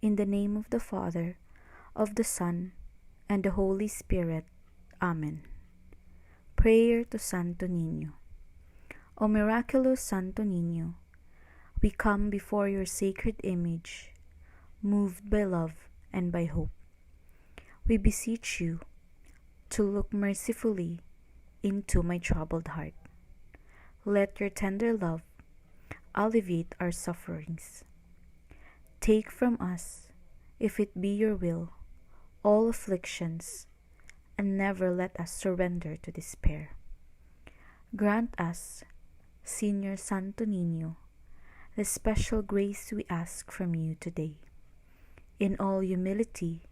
In the name of the Father, of the Son, and the Holy Spirit. Amen. Prayer to Santo Niño. O miraculous Santo Niño, we come before your sacred image, moved by love and by hope. We beseech you to look mercifully into my troubled heart. Let your tender love alleviate our sufferings. Take from us, if it be your will, all afflictions, and never let us surrender to despair. Grant us, Senior Santo Niño, the special grace we ask from you today. In all humility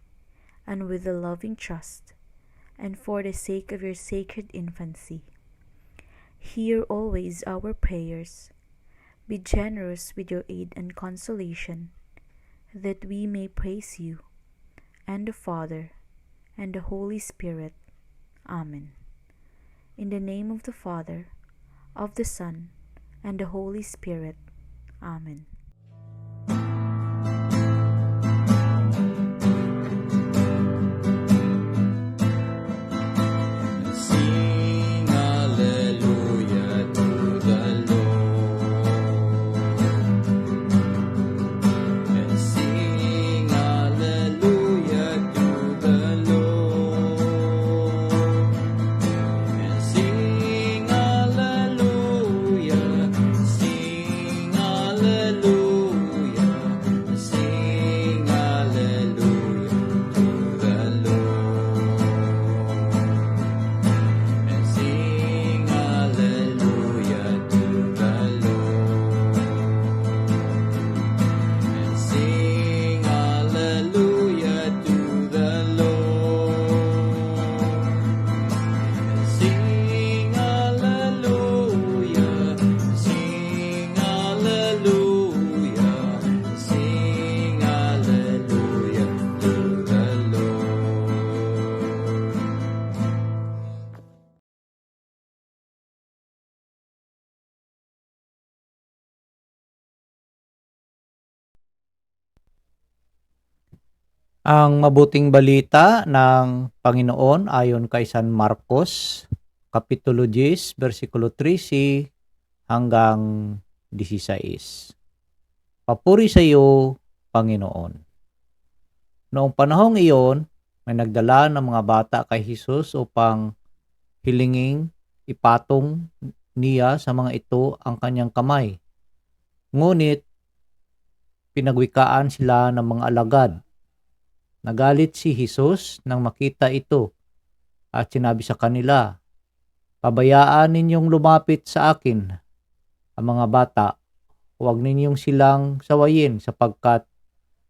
and with a loving trust, and for the sake of your sacred infancy, hear always our prayers. Be generous with your aid and consolation, that we may praise you, and the Father, and the Holy Spirit. Amen. In the name of the Father, of the Son, and the Holy Spirit. Amen. Sing hallelujah to the Lord, and sing hallelujah to the Lord, and sing hallelujah, sing hallelujah, sing hallelujah to the Lord. And sing hallelujah to the Lord. And sing hallelujah to the Lord. And sing hallelujah, sing hallelujah, sing hallelujah to the Lord. Ang mabuting balita ng Panginoon ayon kay San Marcos, Kapitulo 10, versikulo 13 hanggang 16. Papuri sa iyo, Panginoon. Noong panahong iyon, may nagdala ng mga bata kay Jesus upang hilinging ipatong niya sa mga ito ang kanyang kamay. Ngunit, pinagwikaan sila ng mga alagad. Nagalit si Jesus nang makita ito at sinabi sa kanila, "Pabayaan ninyong lumapit sa akin ang mga bata, huwag ninyong silang sawayin sapagkat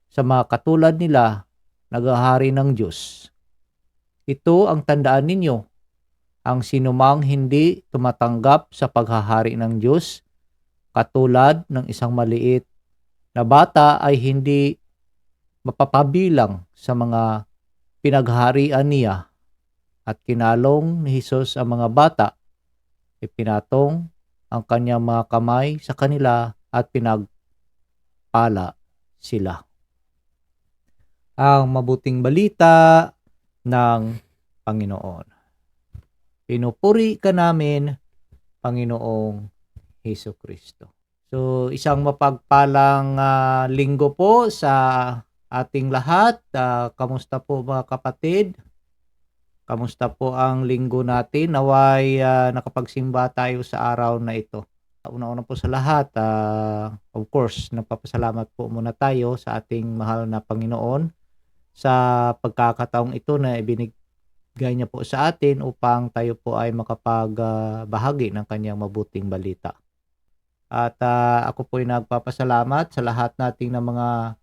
sa mga katulad nila naghahari ng Diyos. Ito ang tandaan ninyo, ang sinumang hindi tumatanggap sa paghahari ng Diyos katulad ng isang maliit na bata ay hindi mapapabilang sa mga pinagharian niya." At kinalong ni Jesus ang mga bata, ipinatong ang kanyang mga kamay sa kanila at pinagpala sila. Ang mabuting balita ng Panginoon. Pinupuri ka namin, Panginoong Hesukristo. So, isang mapagpalang linggo po sa ating lahat. Kamusta po mga kapatid? Kamusta po ang linggo natin? Naway nakapagsimba tayo sa araw na ito. Una-una po sa lahat, of course, nagpapasalamat po muna tayo sa ating mahal na Panginoon sa pagkakataong ito na ibinigay niya po sa atin upang tayo po ay makapagbahagi ng kanyang mabuting balita. At ako po ay nagpapasalamat sa lahat nating na mga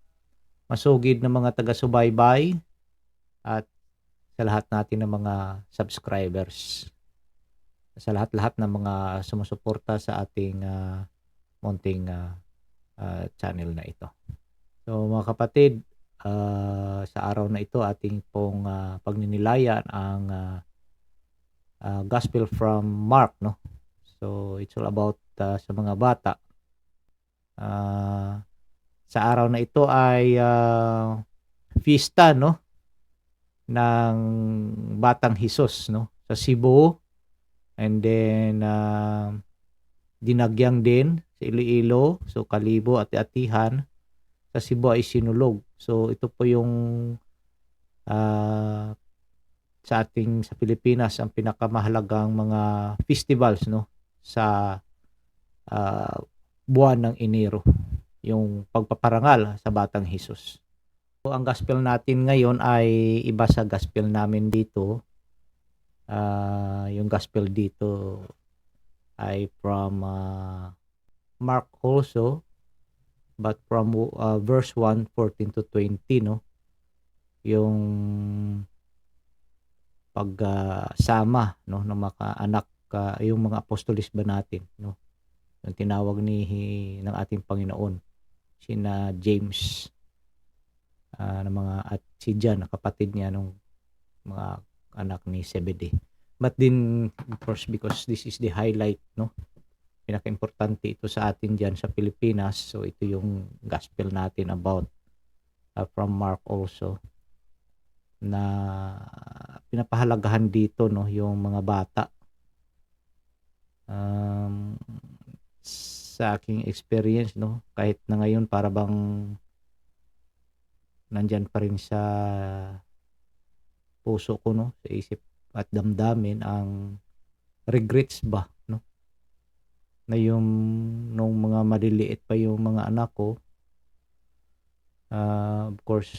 masugid na mga taga-subaybay at sa lahat natin ng mga subscribers, sa lahat-lahat ng mga sumusuporta sa ating munting channel na ito. So mga kapatid, sa araw na ito ating pong pagninilayan ang Gospel from Mark, no? So it's all about sa mga bata. sa araw na ito ay fiesta, no, ng Batang Hesus, no, sa Cebu, and then Dinagyang din sa Iloilo, so Kalibo at Atihan. Sa Cebu ay Sinulog. So ito po yung sa Pilipinas ang pinakamahalagang mga festivals, no, sa buwan ng Enero, yung pagpaparangal sa Batang Hesus. So, ang gospel natin ngayon ay iba sa gospel namin dito. Yung gospel dito ay from Mark also, but from verse 1:14 to 20, no, yung pagsama, no, ng mga anak, yung mga apostolis ba natin, no, yung tinawag ng ating Panginoon, sina James, ng mga, at si John, kapatid niya nung mga anak ni Zebedee. But din, of course, because this is the highlight, no, pinaka-importante ito sa atin dyan sa Pilipinas, so ito yung gospel natin about from Mark also, na pinapahalagahan dito, no, yung mga bata. Sa aking experience, no, kahit na ngayon para bang nandyan pa rin sa puso ko, no, sa isip at damdamin ang regrets ba, no, na yung nung mga maliliit pa yung mga anak ko, of course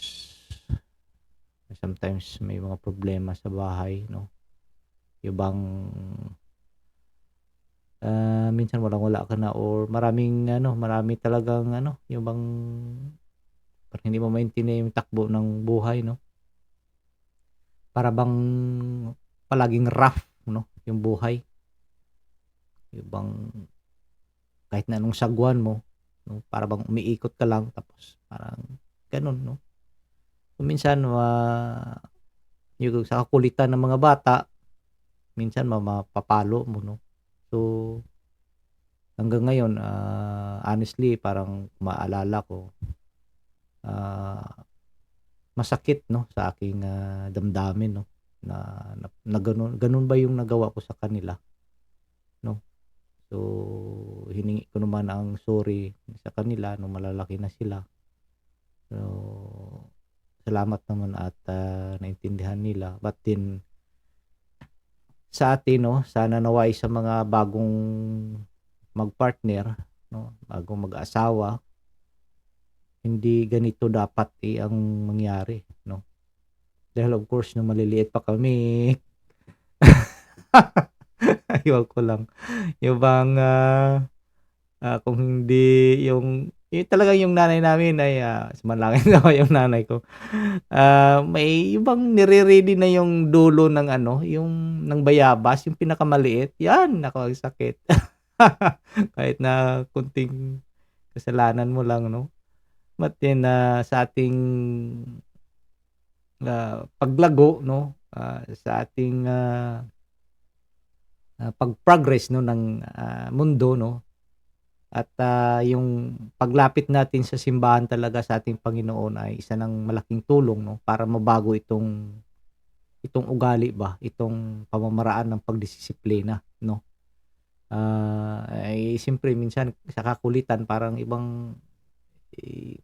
sometimes may mga problema sa bahay, no, yung bang minsan wala ka na, or marami talagang yung bang parang hindi mo maintindihan yung takbo ng buhay, no, para bang palaging rough, no, yung buhay, yung bang kahit na anong sagwan mo, no, para bang umiikot ka lang, tapos parang ganun, no. So, minsan yung sa kakulitan ng mga bata, minsan mapapalo mo, no. So hanggang ngayon, honestly, parang maalala ko, masakit, no, sa aking damdamin, no, na ganun ba yung nagawa ko sa kanila, no. So hiningi ko naman ang sorry sa kanila nung malalaki na sila. So salamat naman at naintindihan nila. But din sa atin, no, sana naway sa mga bagong magpartner, no, bagong mag-asawa, hindi ganito dapat ang mangyari, no. Dahil of course nung maliliit pa kami, ayaw ko lang yung bang kung hindi yung talagang yung nanay namin ay sumalangit naman yung nanay ko, may yung bang nire-ready na yung dulo ng yung ng bayabas, yung pinakamaliit, yan naku ang sakit. Kahit na kunting kasalanan mo lang, no. But then sa ating paglago, no, sa ating pag-progress, no, ng mundo, no, at yung paglapit natin sa simbahan talaga sa ating Panginoon ay isa ng malaking tulong, no, para mabago itong ugali ba, itong pamamaraan ng pagdisiplina, no. Ay siyempre minsan sa kakulitan parang ibang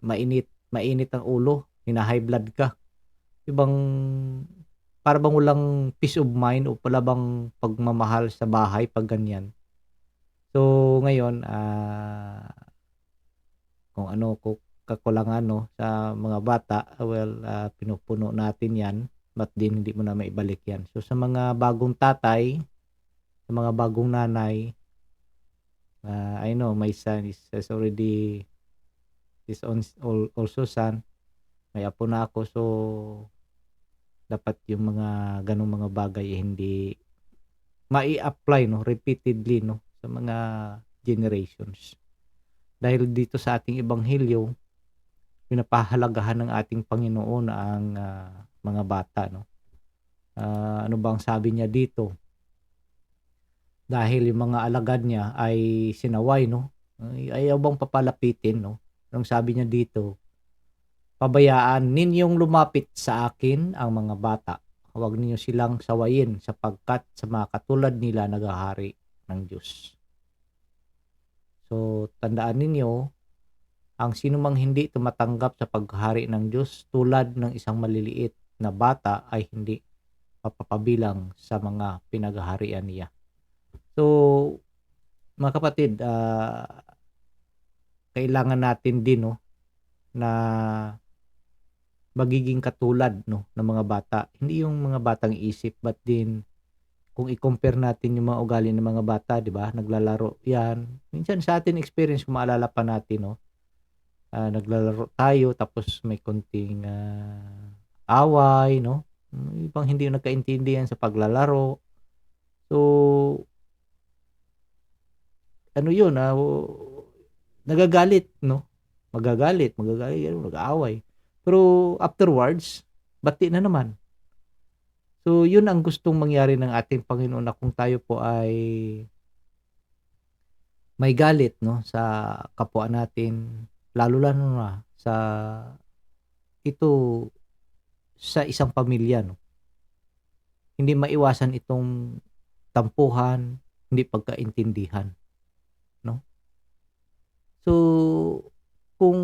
mainit ang ulo, hina-high blood ka. Ibang para bang walang peace of mind o pala bang pagmamahal sa bahay pag ganyan. So ngayon, kung ano kakulangan, no, sa mga bata, well, pinupuno natin yan, but din hindi mo na maibalik yan. So sa mga bagong tatay, sa mga bagong nanay, I know my son is already also son, may apo na ako, so dapat yung mga ganong mga bagay hindi mai-apply, no, repeatedly, no, sa mga generations. Dahil dito sa ating ebanghelyo, pinapahalagahan ng ating Panginoon ang mga bata, no. Ano bang sabi niya dito? Dahil yung mga alagad niya ay sinaway, no, ayaw bang papalapitin, no, Nung sabi niya dito, pabayaan ninyong lumapit sa akin ang mga bata. Huwag ninyo silang sawayin sapagkat sa mga katulad nila naghahari ng Diyos. So, tandaan ninyo, ang sinumang hindi tumatanggap sa paghari ng Diyos tulad ng isang maliliit na bata ay hindi mapapabilang sa mga pinaghaharian niya. So, mga kapatid, kailangan natin din na magiging katulad ng mga bata. Hindi yung mga batang isip, but din kung i-compare natin yung mga ugali ng mga bata, di ba? Naglalaro yan. Minsan sa atin experience, kung maalala pa natin, naglalaro tayo tapos may konting away, no? Yung ibang hindi nagkaintindihan sa paglalaro. So, ano yun, nagagalit, no? Magagalit, nag-aaway. Pero afterwards, bati na naman. So, yun ang gustong mangyari ng ating Panginoon, na kung tayo po ay may galit, no, sa kapwa natin, lalo na sa ito sa isang pamilya, no. Hindi maiwasan itong tampuhan, hindi pagkaintindihan, no. So, kung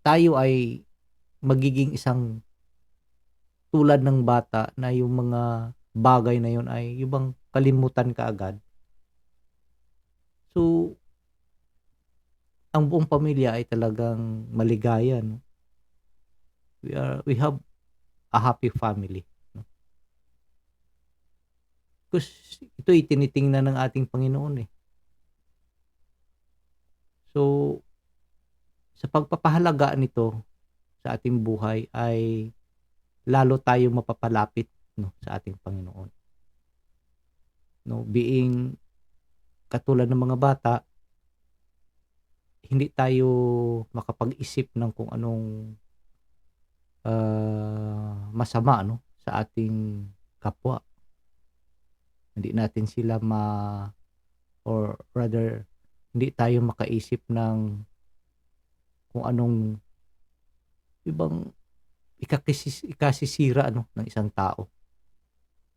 tayo ay magiging isang tulad ng bata, na yung mga bagay na yun ay yung bang kalimutan kaagad. So, ang buong pamilya ay talagang maligaya, no. We have a happy family, no. Because ito'y tinitingnan ng ating Panginoon, eh. So, sa pagpapahalaga nito sa ating buhay ay lalo tayong mapapalapit, no, sa ating Panginoon. No, being katulad ng mga bata, hindi tayo makapag-isip ng kung anong masama, no, sa ating kapwa. Hindi natin sila or rather, hindi tayo makaisip ng kung anong ibang ikasisira, no, ng isang tao.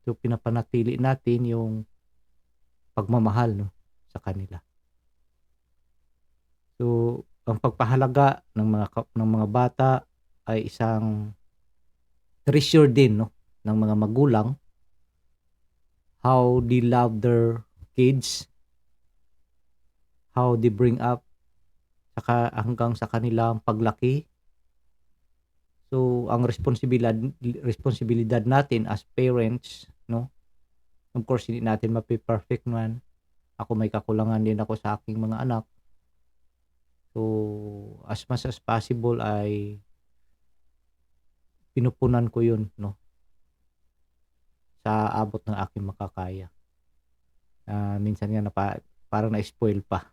So, pinapanatili natin yung pagmamahal, no, sa kanila. So, ang pagpahalaga ng mga bata ay isang treasure din, no, ng mga magulang. How they love their kids, how they bring up, saka hanggang sa kanilang paglaki. So, ang responsibilidad natin as parents, no, of course, hindi natin mapi-perfect man. Ako, may kakulangan din ako sa aking mga anak. So, as much as possible ay pinupunan ko yun, no, sa abot ng aking makakaya. Minsan nga parang na-spoil pa.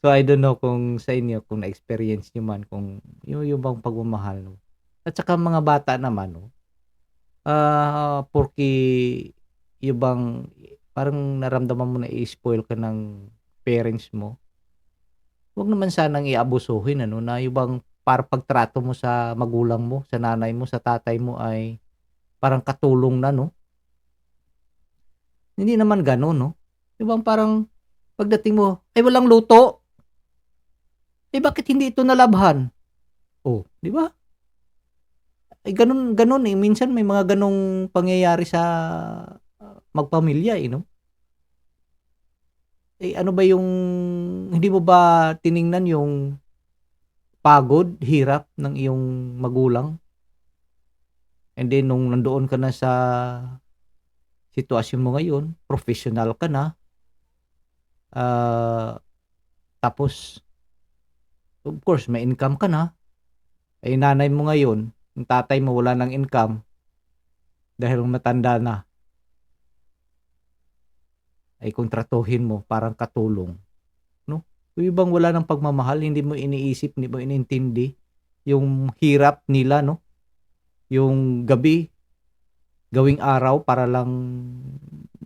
So, I don't know kung sa inyo, kung na-experience nyo man, kung yung bang pagmamahal, no. At saka mga bata naman, no, porque yung bang parang naramdaman mo na i-spoil ka ng parents mo, wag naman sanang iabusuhin, ano, na yung bang para pagtrato mo sa magulang mo, sa nanay mo, sa tatay mo ay parang katulong na, no. Hindi naman gano'n, no. Yung bang parang pagdating mo, ay walang luto. Bakit hindi ito nalabhan? Oh, di ba? Ay ganun, eh. Minsan may mga ganong pangyayari sa magpamilya, no. Ano ba yung hindi mo ba tiningnan yung pagod, hirap ng iyong magulang? And then nung nandoon ka na sa sitwasyon mo ngayon, professional ka na, tapos of course may income ka na, nanay mo ngayon, yung tatay mo wala ng income dahil matanda na, ay kontratuhin mo parang katulong, no. Yung ibang wala ng pagmamahal, hindi mo iniisip, hindi mo inintindi yung hirap nila, no. Yung gabi gawing araw para lang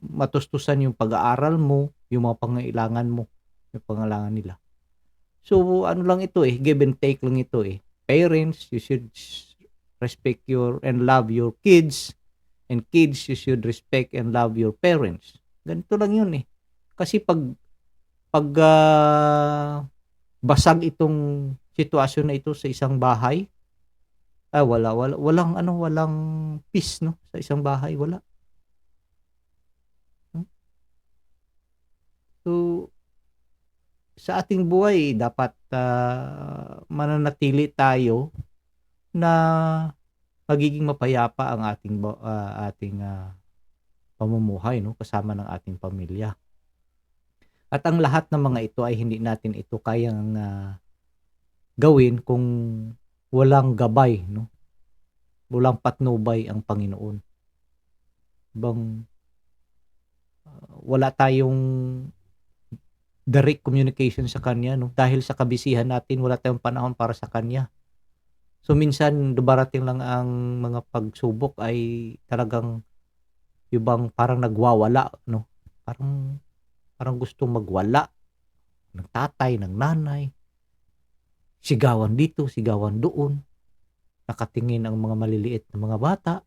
matustusan yung pag-aaral mo, yung mga pangangailangan mo, yung pangangailangan nila. So, ano lang ito give and take lang ito Parents, you should respect your and love your kids, and kids, you should respect and love your parents. Ganito lang yun Kasi pag basag itong sitwasyon na ito sa isang bahay, walang peace, no, sa isang bahay, wala. Hmm. So, sa ating buhay dapat, mananatili tayo na magiging mapayapa ang ating pamumuhay, no, kasama ng ating pamilya. At ang lahat ng mga ito ay hindi natin ito kayang gawin kung walang gabay, no? Walang patnubay ang Panginoon. Wala tayong direct communication sa Kanya, no? Dahil sa kabisihan natin, wala tayong panahon para sa Kanya. So, minsan, darating lang ang mga pagsubok ay talagang yung parang nagwawala, no? Parang gustong magwala ng tatay, ng nanay. Sigawan dito, sigawan doon. Nakatingin ang mga maliliit na mga bata.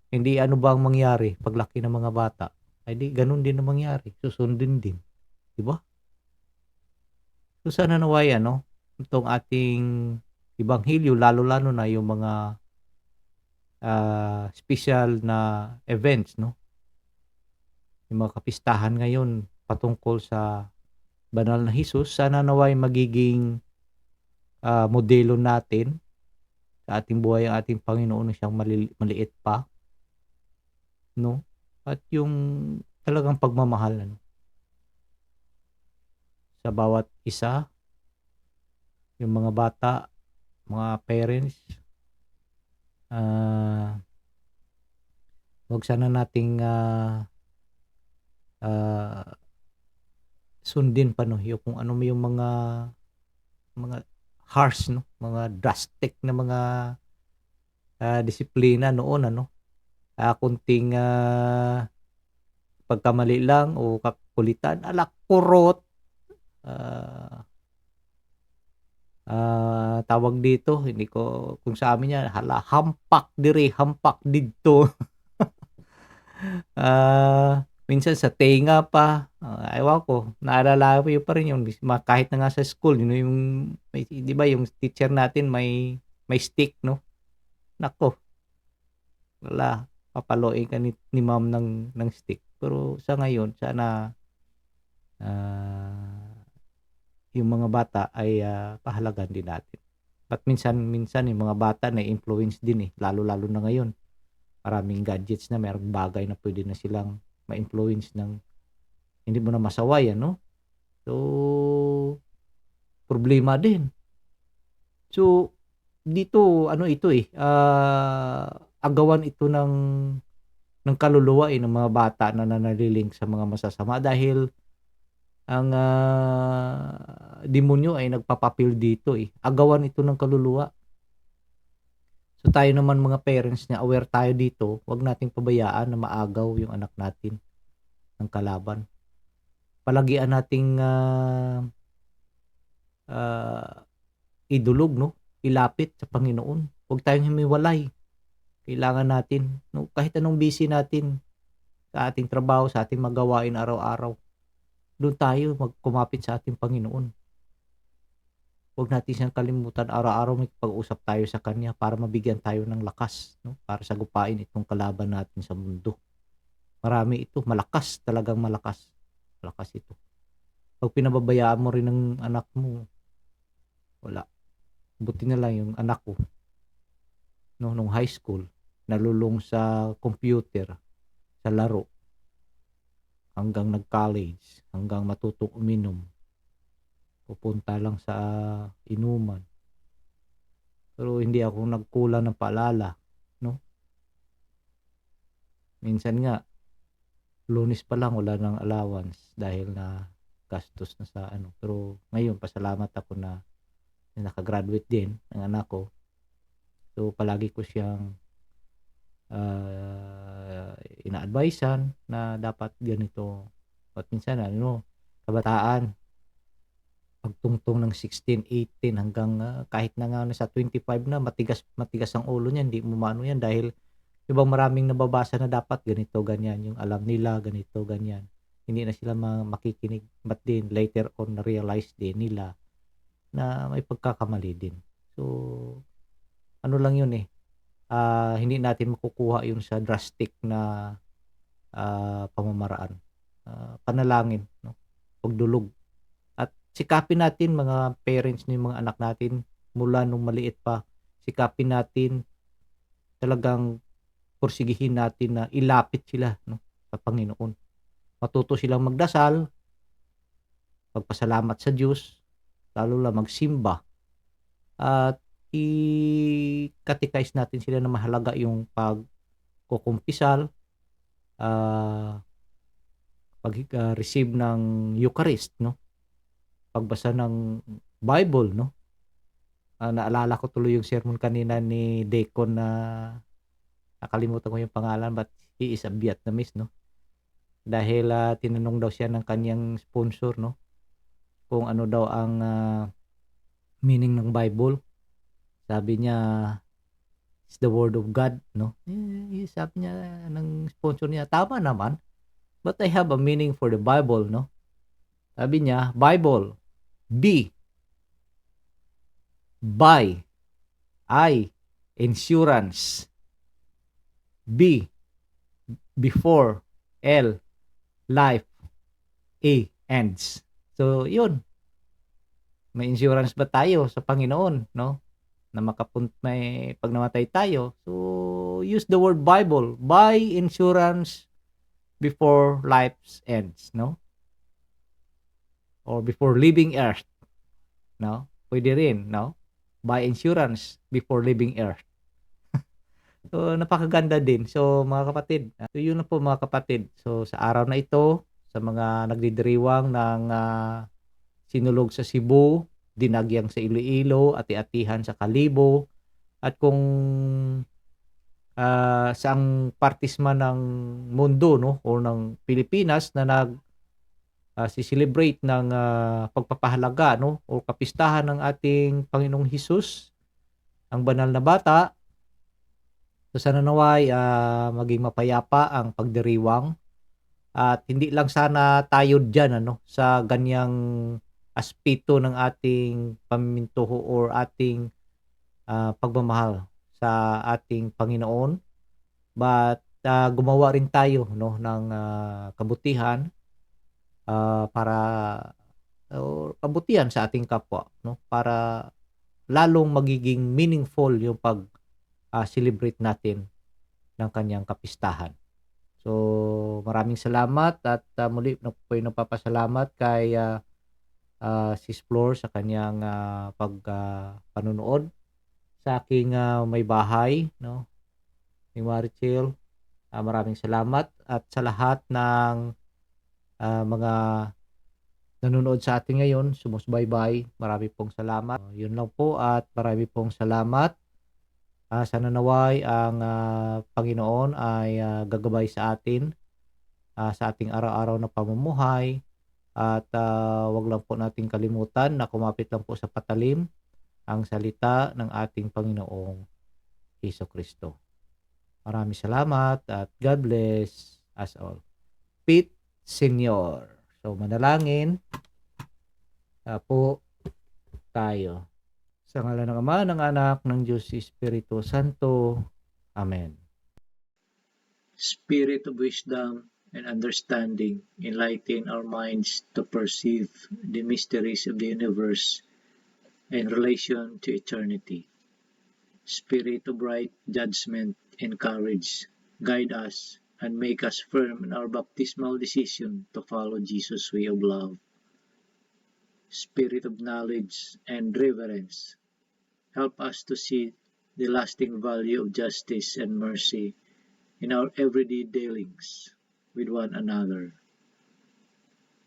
Hindi ano ba ang mangyari paglaki ng mga bata? Ay di ganun din ang mangyari. Susundin din. Di ba? So sana naway itong ating Ebanghelyo, lalo-lalo na yung mga special na events, no? Yung mga kapistahan ngayon patungkol sa banal na Jesus, sana naway magiging modelo natin sa ating buhay ang ating Panginoon na siyang maliit pa, no? At yung talagang pagmamahal sa bawat isa, yung mga bata, mga parents, wag sana nating sundin pa yung kung ano yung mga harsh, no, mga drastic na mga disiplina noon, kunting pagkamali lang o kakulitan, kurot, tawag dito, hindi ko kung sa amin yan, hampak diri, hampak didto. Minsan sa tenga pa, ewan ko, naalala ko yun pa rin yung kahit na nga sa school, yung di ba yung teacher natin may stick, no? Nako, wala, papaluin ka ni ma'am ng stick. Pero sa ngayon, sana yung mga bata ay pahalagan din natin. But minsan yung mga bata na influence din lalo-lalo na ngayon. Maraming gadgets na, mayroong bagay na pwede na silang ma-influence ng hindi mo na masaway, no? So, problema din. So, dito, ito agawan ito ng kaluluwa ng mga bata na nanaliling sa mga masasama dahil ang demonyo ay nagpapapil dito Agawan ito ng kaluluwa. So tayo naman mga parents na aware tayo dito, wag nating pabayaan na maagaw yung anak natin ng kalaban. Palagian nating idulog, no? Ilapit sa Panginoon. Huwag tayong humiwalay. Kailangan natin, no, kahit anong busy natin sa ating trabaho, sa ating magawain araw-araw, doon tayo kumapit sa ating Panginoon. Huwag natin siyang kalimutan, araw-araw may pag-usap tayo sa Kanya para mabigyan tayo ng lakas, no? Para sagupain itong kalaban natin sa mundo. Marami ito, malakas, talagang malakas. Malakas ito. Pag pinababayaan mo rin ng anak mo, wala. Buti na lang yung anak ko, no, nung high school, nalulong sa computer, sa laro, hanggang nag-college, hanggang matutong uminom. Pupunta lang sa inuman. Pero hindi ako nagkulang ng paalala, no? Minsan nga, Lunes pa lang wala ng allowance dahil na gastos na sa Pero ngayon, pasalamat ako na nakagraduate din ang anak ko. So, palagi ko siyang ina-advisean na dapat ganito. At minsan, kabataan, pagtungtong ng 16, 18 hanggang kahit na nga nasa 25 na matigas matigas ang ulo niya, hindi mo maano yan dahil ibang maraming nababasa na dapat ganito, ganyan, yung alam nila ganito, ganyan. Hindi na sila makikinig but then later on na-realize din nila na may pagkakamali din. So, ano lang yun hindi natin makukuha yun sa drastic na pamamaraan. Panalangin, no? Pagdulog. At sikapin natin mga parents ng mga anak natin mula nung maliit pa. Sikapin natin talagang pursigihin natin na ilapit sila, no, sa Panginoon. Matuto silang magdasal, magpasalamat sa Diyos, lalo na magsimba, at i-catechize natin sila na mahalaga yung pagkukumpisal, pag-receive ng Eucharist, no? Pagbasa ng Bible, no? Naalala ko tuloy yung sermon kanina ni Deacon na nakalimutan ko yung pangalan but he is a Vietnamese, no? Dahil tinanong daw siya ng kanyang sponsor, no? Kung ano daw ang meaning ng Bible. Sabi niya, it's the word of God, no? Sabi niya ng sponsor niya, tama naman. But I have a meaning for the Bible, no? Sabi niya, Bible, B, buy, I, insurance, B, before, L, life, A, ends. So, yun. May insurance ba tayo sa Panginoon, no? Na may pag namatay tayo. So, use the word Bible. Buy insurance before life ends, no? Or before leaving earth, no? Pwede rin, no? Buy insurance before leaving earth. So, napakaganda din. So, mga kapatid, so yun na po mga kapatid. So, sa araw na ito, sa mga nagdidiriwang ng sinulog sa Cebu, dinagyang sa Iloilo, ati-atihan sa Kalibo, at kung saang partis man ng mundo, no, o ng Pilipinas na si-celebrate ng pagpapahalaga, no, o kapistahan ng ating Panginoong Hesus, ang banal na bata. So sana naway maging mapayapa ang pagdiriwang at hindi lang sana tayo diyan, ano, sa ganyang aspeto ng ating pamimintuho or ating pagmamahal sa ating Panginoon, but gumawa rin tayo, no, ng kabutihan para or kabutihan sa ating kapwa, no, para lalong magiging meaningful yung celebrate natin ng kanyang kapistahan. So maraming salamat at muli na po napapasalamat kay Sis Flor sa kanyang panunood sa aking may bahay, no, ni Marichel. Maraming salamat at sa lahat ng mga nanonood sa atin ngayon, sumusubaybay, marami pong salamat. Yun lang po at marami pong salamat. Sana naway ang Panginoon ay gagabay sa atin sa ating araw-araw na pamumuhay at wag lang po nating kalimutan na kumapit lang po sa patalim ang salita ng ating Panginoong Hesukristo. Maraming salamat at God bless us all. Pete Senior. So manalangin po tayo. Sa ngalan ng Ama, ng Anak, ng Diyos, Espiritu Santo. Amen. Spirit of wisdom and understanding, enlighten our minds to perceive the mysteries of the universe in relation to eternity. Spirit of right judgment and courage, guide us and make us firm in our baptismal decision to follow Jesus' way of love. Spirit of knowledge and reverence, help us to see the lasting value of justice and mercy in our everyday dealings with one another.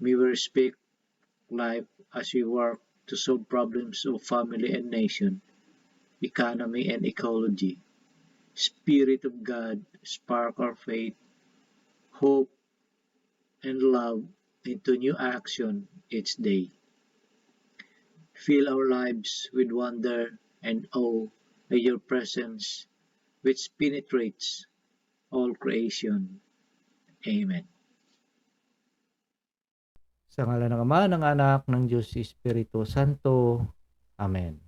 May we respect life as we work to solve problems of family and nation, economy and ecology. Spirit of God, spark our faith, hope, and love into new action each day. Fill our lives with wonder and awe by your presence, which penetrates all creation. Amen. Sa ngalan ng Ama, ng Anak, ng Diyos, Espiritu Santo. Amen.